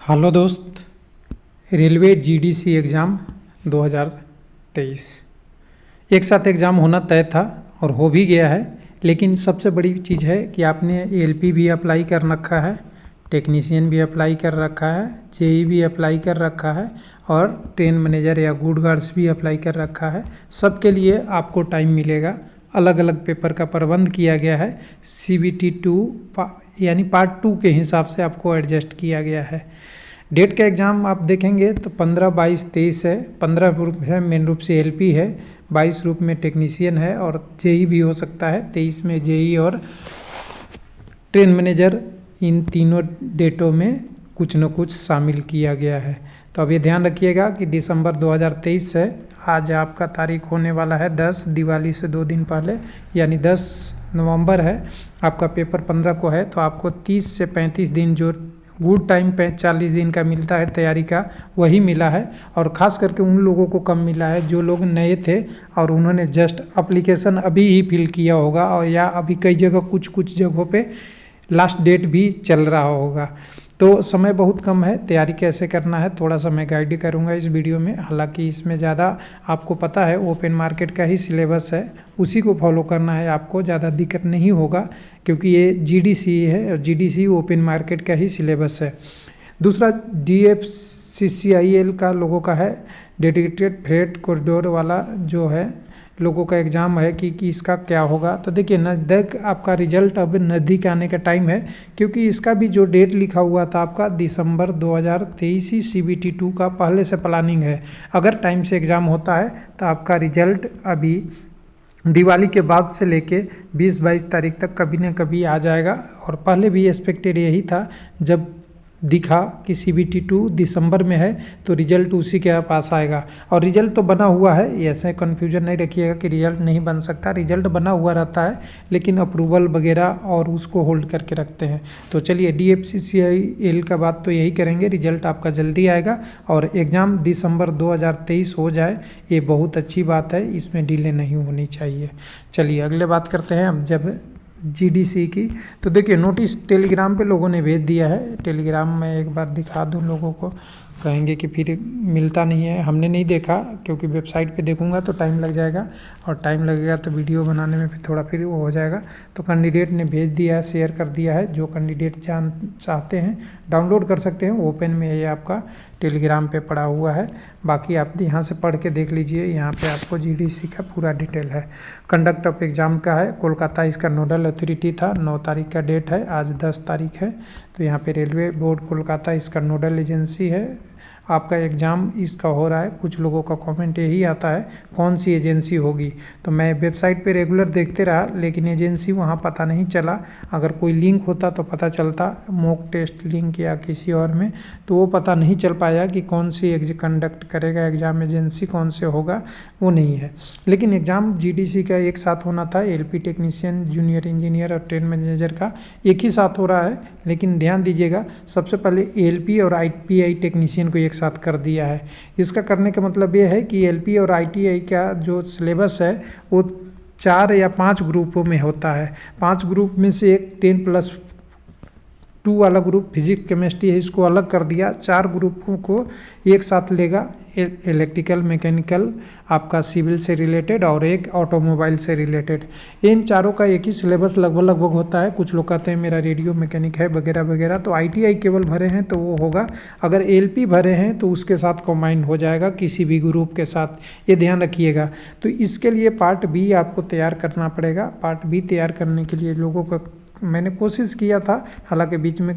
Hello दोस्त, railway GDC exam 2023 एक साथ एग्ज़ाम होना तय था और हो भी गया है। लेकिन सबसे बड़ी चीज़ है कि आपने एलपी भी अप्लाई कर रखा है, टेक्नीशियन भी अप्लाई कर रखा है, जेई भी अप्लाई कर रखा है और ट्रेन मैनेजर या गुड गार्ड्स भी अप्लाई कर रखा है। सबके लिए आपको टाइम मिलेगा। अलग अलग पेपर का प्रबंध किया गया है। CBT 2 यानी पार्ट 2 के हिसाब से आपको एडजस्ट किया गया है। डेट का एग्ज़ाम आप देखेंगे तो 15, 22, 23 है। 15 रूप है मेन रूप से एलपी है, 22 रूप में टेक्नीशियन है और जेई भी हो सकता है। 23 में जेई और ट्रेन मैनेजर, इन तीनों डेटों में कुछ न कुछ शामिल किया गया है। तो अब ये ध्यान रखिएगा कि दिसंबर 2023 है। आज आपका तारीख होने वाला है 10, दिवाली से 2 दिन पहले यानी 10 नवंबर है। आपका पेपर 15 को है, तो आपको 30 से 35 दिन जो गुड टाइम 40 दिन का मिलता है तैयारी का, वही मिला है। और ख़ास करके उन लोगों को कम मिला है जो लोग नए थे और उन्होंने जस्ट एप्लीकेशन अभी ही फिल किया होगा, और या अभी कई जगह कुछ जगहों पे लास्ट डेट भी चल रहा होगा। तो समय बहुत कम है। तैयारी कैसे करना है थोड़ा सा मैं गाइड करूंगा इस वीडियो में। हालांकि इसमें ज़्यादा आपको पता है ओपन मार्केट का ही सिलेबस है, उसी को फॉलो करना है आपको। ज़्यादा दिक्कत नहीं होगा क्योंकि ये जीडीसी है और जीडीसी ओपन मार्केट का ही सिलेबस है। दूसरा DFCCIL का लोगों का है, डेडिकेटेड फ्रेट कॉरिडोर वाला जो है लोगों का एग्ज़ाम है कि इसका क्या होगा। तो देखिए नज़दीक आपका रिजल्ट अब नज़दीक आने का टाइम है, क्योंकि इसका भी जो डेट लिखा हुआ था आपका दिसंबर 2023 ही CBT 2 का पहले से प्लानिंग है। अगर टाइम से एग्ज़ाम होता है तो आपका रिजल्ट अभी दिवाली के बाद से लेके 20-22 तारीख तक कभी न कभी आ जाएगा। और पहले भी एक्सपेक्टेड यही था, जब दिखा कि CBT 2 दिसंबर में है तो रिजल्ट उसी के पास आएगा। और रिजल्ट तो बना हुआ है, ऐसे कन्फ्यूजन नहीं रखिएगा कि रिजल्ट नहीं बन सकता। रिजल्ट बना हुआ रहता है, लेकिन अप्रूवल वगैरह और उसको होल्ड करके रखते हैं। तो चलिए DFCCIL का बात तो यही करेंगे, रिजल्ट आपका जल्दी आएगा और एग्ज़ाम दिसंबर 2023 हो जाए, ये बहुत अच्छी बात है। इसमें डिले नहीं होनी चाहिए। चलिए अगले बात करते हैं हम जब जीडीसी की। तो देखिए नोटिस टेलीग्राम पे लोगों ने भेज दिया है। टेलीग्राम में एक बार दिखा दूं लोगों को, कहेंगे कि फिर मिलता नहीं है। हमने नहीं देखा क्योंकि वेबसाइट पे देखूंगा तो टाइम लग जाएगा, और टाइम लगेगा तो वीडियो बनाने में फिर वो हो जाएगा। तो कैंडिडेट ने भेज दिया है, शेयर कर दिया है। जो कैंडिडेट चाहते हैं डाउनलोड कर सकते हैं, ओपन में ये आपका टेलीग्राम पे पड़ा हुआ है। बाकी आप यहाँ से पढ़ के देख लीजिए, यहाँ पे आपको जीडीसी का पूरा डिटेल है। कंडक्ट ऑफ एग्ज़ाम का है, कोलकाता इसका नोडल अथॉरिटी था। 9 तारीख का डेट है, आज 10 तारीख है। तो यहाँ पे रेलवे बोर्ड कोलकाता इसका नोडल एजेंसी है। आपका एग्ज़ाम इसका हो रहा है। कुछ लोगों का कमेंट यही आता है कौन सी एजेंसी होगी, तो मैं वेबसाइट पे रेगुलर देखते रहा, लेकिन एजेंसी वहाँ पता नहीं चला। अगर कोई लिंक होता तो पता चलता, मॉक टेस्ट लिंक या किसी और में, तो वो पता नहीं चल पाया कि कौन सी कंडक्ट करेगा एग्ज़ाम, एजेंसी कौन से होगा, वो नहीं है। लेकिन एग्ज़ाम जीडीसी का एक साथ होना था। एलपी टेक्नीशियन, जूनियर इंजीनियर और ट्रेन मैनेजर का एक ही साथ हो रहा है। लेकिन ध्यान दीजिएगा, सबसे पहले एलपी और आईटीआई टेक्नीशियन को एक साथ कर दिया है। इसका करने का मतलब ये है कि एलपी और आईटीआई का जो सिलेबस है वो 4 या 5 ग्रुपों में होता है। 5 ग्रुप में से एक 10+2 वाला ग्रुप फिजिक्स केमिस्ट्री है, इसको अलग कर दिया। 4 ग्रुपों को एक साथ लेगा, इलेक्ट्रिकल, मैकेनिकल, आपका सिविल से रिलेटेड और एक ऑटोमोबाइल से रिलेटेड। इन चारों का एक ही सिलेबस लगभग होता है। कुछ लोग कहते हैं मेरा रेडियो मैकेनिक है वगैरह वगैरह, तो आईटीआई केवल भरे हैं तो वो होगा। अगर एलपी भरे हैं तो उसके साथ कंबाइन हो जाएगा किसी भी ग्रुप के साथ, ये ध्यान रखिएगा। तो इसके लिए पार्ट बी आपको तैयार करना पड़ेगा। पार्ट बी तैयार करने के लिए लोगों का मैंने कोशिश किया था, हालांकि बीच में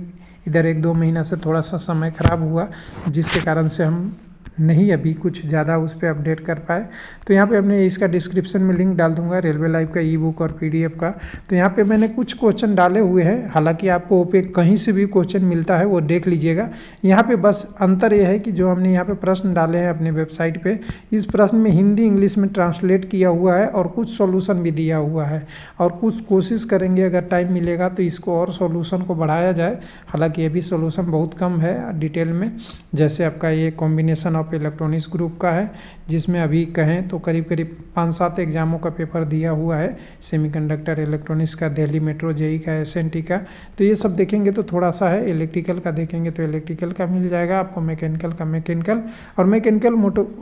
इधर 1-2 महीना से थोड़ा सा समय ख़राब हुआ, जिसके कारण से हम नहीं अभी कुछ ज़्यादा उस पर अपडेट कर पाए। तो यहाँ पे हमने इसका डिस्क्रिप्शन में लिंक डाल दूंगा, रेलवे लाइव का ई-बुक और पीडीएफ का। तो यहाँ पे मैंने कुछ क्वेश्चन डाले हुए हैं, हालांकि आपको पे कहीं से भी क्वेश्चन मिलता है वो देख लीजिएगा। यहाँ पे बस अंतर यह है कि जो हमने यहाँ पे प्रश्न डाले हैं अपने वेबसाइट पे, इस प्रश्न में हिंदी इंग्लिश में ट्रांसलेट किया हुआ है और कुछ सॉल्यूशन भी दिया हुआ है। और कुछ कोशिश करेंगे अगर टाइम मिलेगा तो इसको और सॉल्यूशन को बढ़ाया जाए। हालाँकि ये भी सॉल्यूशन बहुत कम है डिटेल में, जैसे आपका ये कॉम्बिनेशन ऑफ इलेक्ट्रॉनिक्स ग्रुप का है, जिसमें अभी कहें तो करीब करीब 5-7 एग्ज़ामों का पेपर दिया हुआ है, सेमीकंडक्टर इलेक्ट्रॉनिक्स का, दिल्ली मेट्रो, जेई का, एसएनटी का। तो ये सब देखेंगे तो थोड़ा सा है। इलेक्ट्रिकल का देखेंगे तो इलेक्ट्रिकल का मिल जाएगा आपको, मैकेनिकल का मैकेनिकल, और मैकेनिकल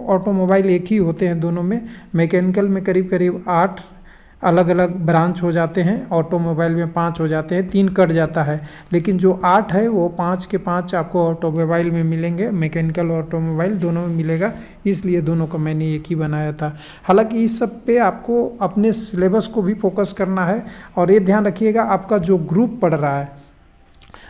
ऑटोमोबाइल एक ही होते हैं दोनों में। मैकेनिकल में करीब करीब 8 अलग अलग ब्रांच हो जाते हैं, ऑटोमोबाइल में 5 हो जाते हैं, 3 कट जाता है, लेकिन जो 8 है वो 5 के 5 आपको ऑटोमोबाइल में मिलेंगे, मैकेनिकल और ऑटोमोबाइल दोनों में मिलेगा, इसलिए दोनों को मैंने एक ही बनाया था। हालांकि इस सब पे आपको अपने सिलेबस को भी फोकस करना है, और ये ध्यान रखिएगा आपका जो ग्रुप पढ़ रहा है,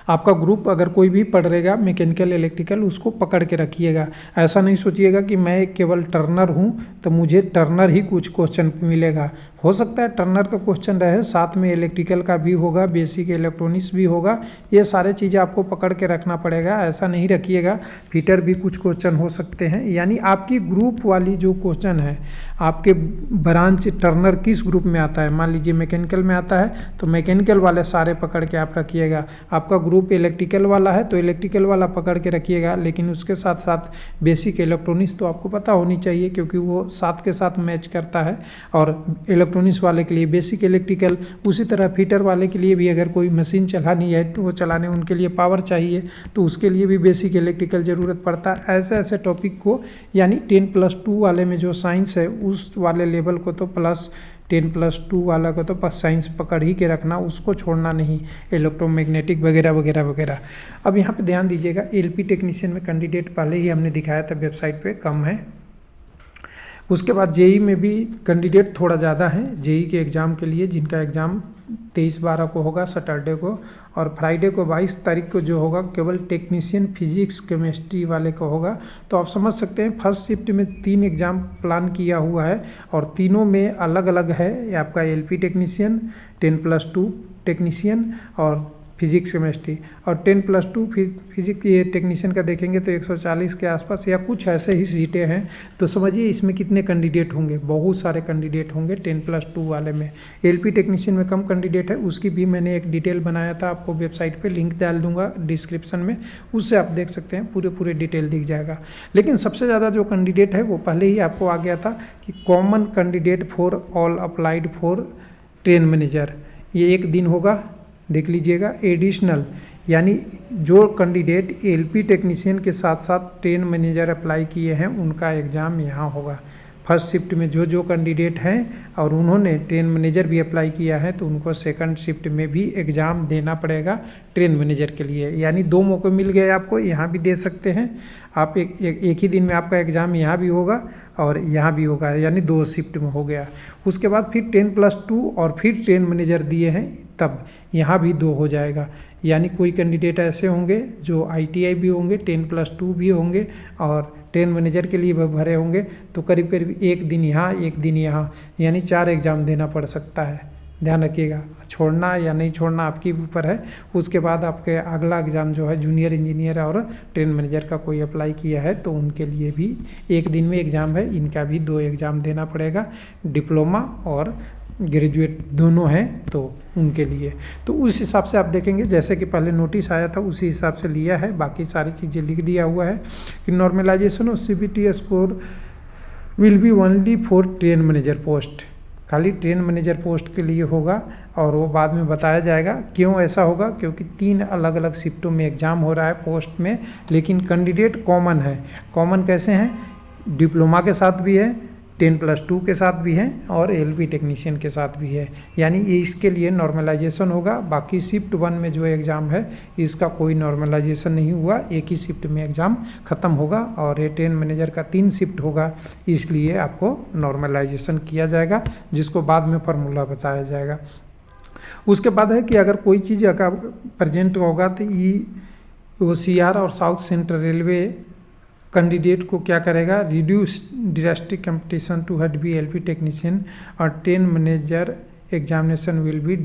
आपका ग्रुप अगर कोई भी पढ़ रहेगा मैकेनिकल इलेक्ट्रिकल, उसको पकड़ के रखिएगा। ऐसा नहीं सोचिएगा कि मैं केवल टर्नर हूँ तो मुझे टर्नर ही कुछ क्वेश्चन मिलेगा। हो सकता है टर्नर का क्वेश्चन रहे, साथ में इलेक्ट्रिकल का भी होगा, बेसिक इलेक्ट्रॉनिक्स भी होगा, ये सारे चीज़ें आपको पकड़ के रखना पड़ेगा। ऐसा नहीं रखिएगा फीटर भी कुछ क्वेश्चन हो सकते हैं। यानी आपकी ग्रुप वाली जो क्वेश्चन है, आपके ब्रांच टर्नर किस ग्रुप में आता है, मान लीजिए मैकेनिकल में आता है तो मैकेनिकल वाले सारे पकड़ के आप रखिएगा। आपका ग्रुप इलेक्ट्रिकल वाला है तो इलेक्ट्रिकल वाला पकड़ के रखिएगा, लेकिन उसके साथ साथ बेसिक इलेक्ट्रॉनिक्स तो आपको पता होनी चाहिए, क्योंकि वो साथ के साथ मैच करता है। और इलेक्ट्रॉनिक्स वाले के लिए बेसिक इलेक्ट्रिकल, उसी तरह फीटर वाले के लिए भी अगर कोई मशीन चलानी है तो वो चलाने उनके लिए पावर चाहिए, तो उसके लिए भी बेसिक इलेक्ट्रिकल ज़रूरत पड़ता है। ऐसे ऐसे टॉपिक को, यानी 10+2 वाले में जो साइंस है उस वाले लेवल को तो प्लस 10+2 वाला को तो साइंस पकड़ ही के रखना, उसको छोड़ना नहीं, इलेक्ट्रोमैग्नेटिक वगैरह वगैरह वगैरह। अब यहाँ पे ध्यान दीजिएगा, एलपी टेक्नीशियन में कैंडिडेट पहले ही हमने दिखाया था वेबसाइट पे कम है। उसके बाद जेई में भी कैंडिडेट थोड़ा ज़्यादा है। जेई के एग्ज़ाम के लिए, जिनका एग्ज़ाम 23/12 को होगा सैटरडे को, और फ्राइडे को 22 तारीख को जो होगा केवल टेक्नीशियन फिजिक्स केमिस्ट्री वाले को होगा। तो आप समझ सकते हैं फर्स्ट शिफ्ट में 3 एग्ज़ाम प्लान किया हुआ है, और तीनों में अलग अलग है। आपका एलपी टेक्नीशियन, 10+2 टेक्नीशियन और फिजिक्स केमिस्ट्री, और 10+2 फिजिक्स ये टेक्नीशियन का देखेंगे तो 140 के आसपास या कुछ ऐसे ही सीटें हैं। तो समझिए इसमें कितने कैंडिडेट होंगे, बहुत सारे कैंडिडेट होंगे 10+2 वाले में। एलपी टेक्नीशियन में कम कैंडिडेट है, उसकी भी मैंने एक डिटेल बनाया था, आपको वेबसाइट पे लिंक डाल दूंगा डिस्क्रिप्शन में, उससे आप देख सकते हैं, पूरे डिटेल दिख जाएगा। लेकिन सबसे ज़्यादा जो कैंडिडेट है वो पहले ही आपको आ गया था कि common candidate for all applied for train manager, ये एक दिन होगा, देख लीजिएगा। एडिशनल, यानी जो कैंडिडेट एलपी टेक्नीशियन के साथ साथ ट्रेन मैनेजर अप्लाई किए हैं उनका एग्ज़ाम यहाँ होगा। फर्स्ट शिफ्ट में जो कैंडिडेट हैं और उन्होंने ट्रेन मैनेजर भी अप्लाई किया है तो उनको सेकंड शिफ्ट में भी एग्ज़ाम देना पड़ेगा ट्रेन मैनेजर के लिए। यानी 2 मौके मिल गए आपको, यहाँ भी दे सकते हैं आप, एक ही दिन में आपका एग्ज़ाम यहाँ भी होगा और यहाँ भी होगा, यानी 2 शिफ्ट में हो गया। उसके बाद फिर 10+2 और फिर ट्रेन मैनेजर दिए हैं तब यहाँ भी 2 हो जाएगा। यानी कोई कैंडिडेट ऐसे होंगे जो आईटीआई भी होंगे, 10+2 भी होंगे और ट्रेन मैनेजर के लिए भरे होंगे, तो करीब करीब एक दिन यहाँ एक दिन यहाँ, यानी 4 एग्ज़ाम देना पड़ सकता है। ध्यान रखिएगा, छोड़ना या नहीं छोड़ना आपके ऊपर है। उसके बाद आपके अगला एग्ज़ाम जो है जूनियर इंजीनियर और ट्रेन मैनेजर का कोई अप्लाई किया है तो उनके लिए भी एक दिन में एग्ज़ाम है, इनका भी 2 एग्ज़ाम देना पड़ेगा। डिप्लोमा और ग्रेजुएट दोनों हैं तो उनके लिए, तो उस हिसाब से आप देखेंगे, जैसे कि पहले नोटिस आया था उसी हिसाब से लिया है। बाकी सारी चीज़ें लिख दिया हुआ है कि normalisation of CBT score will be only for train manager post, खाली ट्रेन मैनेजर पोस्ट के लिए होगा, और वो बाद में बताया जाएगा क्यों ऐसा होगा, क्योंकि 3 अलग अलग शिफ्टों में एग्ज़ाम हो रहा है पोस्ट में, लेकिन कैंडिडेट कॉमन है। कॉमन कैसे हैं? डिप्लोमा के साथ भी है, 10+2 के साथ भी हैं और एलपी टेक्नीशियन के साथ भी है। यानी इसके लिए नॉर्मलाइजेशन होगा। बाकी शिफ्ट 1 में जो एग्ज़ाम है इसका कोई नॉर्मलाइजेशन नहीं हुआ, एक ही शिफ्ट में एग्ज़ाम ख़त्म होगा, और ये ट्रेन मैनेजर का 3 शिफ्ट होगा, इसलिए आपको नॉर्मलाइजेशन किया जाएगा, जिसको बाद में फार्मूला बताया जाएगा। उसके बाद है कि अगर कोई चीज़ अगर प्रेजेंट होगा तो OCR और साउथ सेंट्रल रेलवे कैंडिडेट को क्या करेगा, reduce drastic competition to head be LP technician और train manager examination will be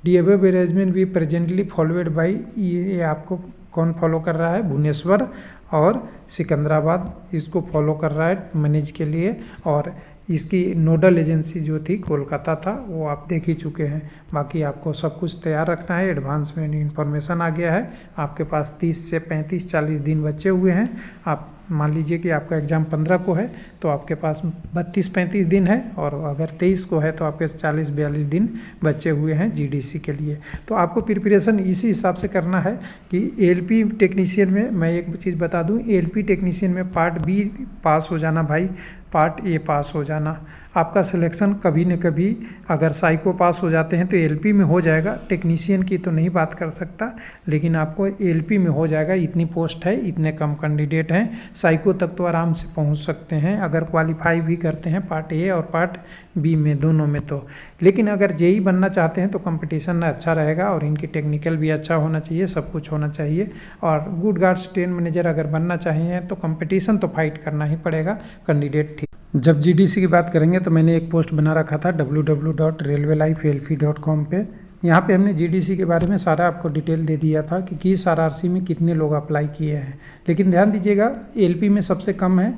the above arrangement be presently followed by, ये आपको कौन फॉलो कर रहा है? भुवनेश्वर और सिकंदराबाद इसको फॉलो कर रहा है मैनेज के लिए। और इसकी नोडल एजेंसी जो थी कोलकाता था, वो आप देख ही चुके हैं। बाकी आपको सब कुछ तैयार रखना है। एडवांस में इन्फॉर्मेशन आ गया है। आपके पास 30 से 35-40 दिन बचे हुए हैं। आप मान लीजिए कि आपका एग्ज़ाम 15 को है तो आपके पास 32-35 दिन है, और अगर 23 को है तो आपके 40-42 दिन बचे हुए हैं जीडीसी के लिए। तो आपको प्रिपरेशन इसी हिसाब से करना है कि एलपी टेक्नीशियन में मैं एक चीज़ बता दूं, एलपी टेक्नीशियन में पार्ट बी पास हो जाना भाई, पार्ट ए पास हो जाना। आपका सिलेक्शन कभी न कभी अगर साइको पास हो जाते हैं तो एलपी में हो जाएगा। टेक्नीशियन की तो नहीं बात कर सकता, लेकिन आपको एलपी में हो जाएगा। इतनी पोस्ट है, इतने कम कैंडिडेट हैं। साइको तक तो आराम से पहुंच सकते हैं अगर क्वालिफाई भी करते हैं पार्ट ए और पार्ट बी में, दोनों में तो। लेकिन अगर जेई बनना चाहते हैं तो कंपटीशन अच्छा रहेगा, और इनकी टेक्निकल भी अच्छा होना चाहिए, सब कुछ होना चाहिए। और गुड गार्ड्स ट्रेन मैनेजर अगर बनना चाहिए तो कंपटीशन तो फाइट करना ही पड़ेगा कैंडिडेट। ठीक, जब जीडीसी की बात करेंगे तो मैंने एक पोस्ट बना रखा था www.railwaylifeLP.com पे। यहाँ पे हमने जीडीसी के बारे में सारा आपको डिटेल दे दिया था कि किस आरआरसी में कितने लोग अप्लाई किए हैं। लेकिन ध्यान दीजिएगा, एलपी में सबसे कम है,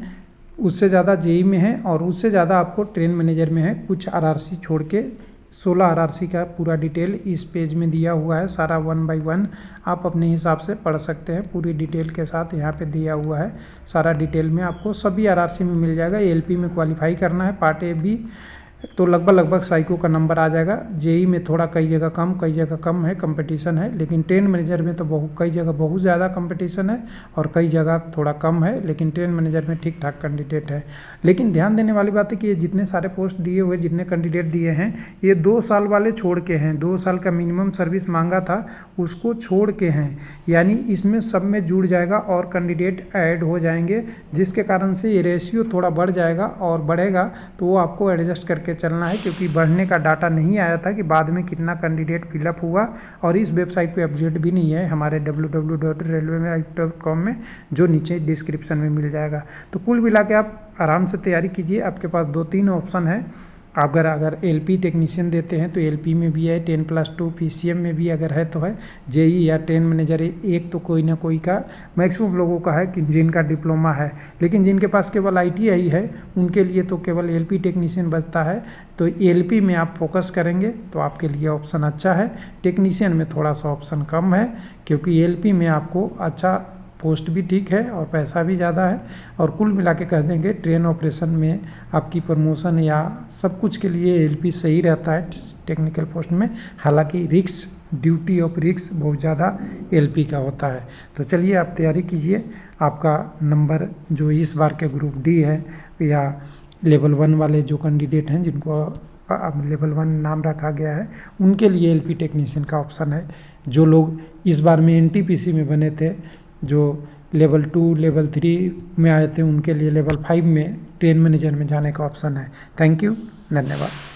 उससे ज़्यादा जेई में है, और उससे ज़्यादा आपको ट्रेन मैनेजर में है। कुछ आरआरसी छोड़ के 16 आरआरसी का पूरा डिटेल इस पेज में दिया हुआ है। सारा 1 बाय 1 आप अपने हिसाब से पढ़ सकते हैं। पूरी डिटेल के साथ यहाँ पे दिया हुआ है। सारा डिटेल में आपको सभी आरआरसी में मिल जाएगा। एलपी में क्वालिफाई करना है पार्ट ए बी तो लगभग साइको का नंबर आ जाएगा। जेई में थोड़ा कई जगह कम है, कंपटीशन है। लेकिन ट्रेन मैनेजर में तो कई जगह बहुत ज़्यादा कंपटीशन है, और कई जगह थोड़ा कम है। लेकिन ट्रेन मैनेजर में ठीक ठाक कैंडिडेट है। लेकिन ध्यान देने वाली बात है कि ये जितने सारे पोस्ट दिए हुए, जितने कैंडिडेट दिए हैं, ये 2 साल वाले छोड़ के हैं। 2 साल का मिनिमम सर्विस मांगा था, उसको छोड़ के हैं। यानी इसमें सब में जुड़ जाएगा और कैंडिडेट ऐड हो जाएंगे, जिसके कारण से ये रेशियो थोड़ा बढ़ जाएगा, और बढ़ेगा तो वो आपको एडजस्ट करके चलना है। क्योंकि बढ़ने का डाटा नहीं आया था कि बाद में कितना कैंडिडेट फिलअप हुआ, और इस वेबसाइट पे अपडेट भी नहीं है हमारे www.railwaylife.com में, जो नीचे डिस्क्रिप्शन में मिल जाएगा। तो कुल मिला के आप आराम से तैयारी कीजिए। आपके पास 2-3 ऑप्शन है। अगर एलपी टेक्नीशियन देते हैं तो एलपी में भी है, 10+2 पीसीएम में भी अगर है तो है, जेई या ट्रेन मैनेजर एक तो कोई ना कोई का मैक्सिमम लोगों का है कि जिनका डिप्लोमा है। लेकिन जिनके पास केवल आईटीआई है उनके लिए तो केवल एलपी टेक्नीशियन बचता है। तो एलपी में आप फोकस करेंगे तो आपके लिए ऑप्शन अच्छा है। टेक्नीशियन में थोड़ा सा ऑप्शन कम है, क्योंकि एलपी में आपको अच्छा पोस्ट भी ठीक है और पैसा भी ज़्यादा है। और कुल मिला के कह देंगे ट्रेन ऑपरेशन में आपकी प्रमोशन या सब कुछ के लिए एलपी सही रहता है टेक्निकल पोस्ट में। हालांकि रिक्स, ड्यूटी ऑफ रिक्स बहुत ज़्यादा एलपी का होता है। तो चलिए आप तैयारी कीजिए। आपका नंबर जो इस बार के ग्रुप डी है या लेवल 1 वाले जो कैंडिडेट हैं, जिनको अब लेवल 1 नाम रखा गया है, उनके लिए एलपी टेक्नीशियन का ऑप्शन है। जो लोग इस बार में एनटीपीसी में बने थे, जो लेवल 2 लेवल 3 में आए थे, उनके लिए लेवल 5 में ट्रेन मैनेजर में जाने का ऑप्शन है। थैंक यू, धन्यवाद।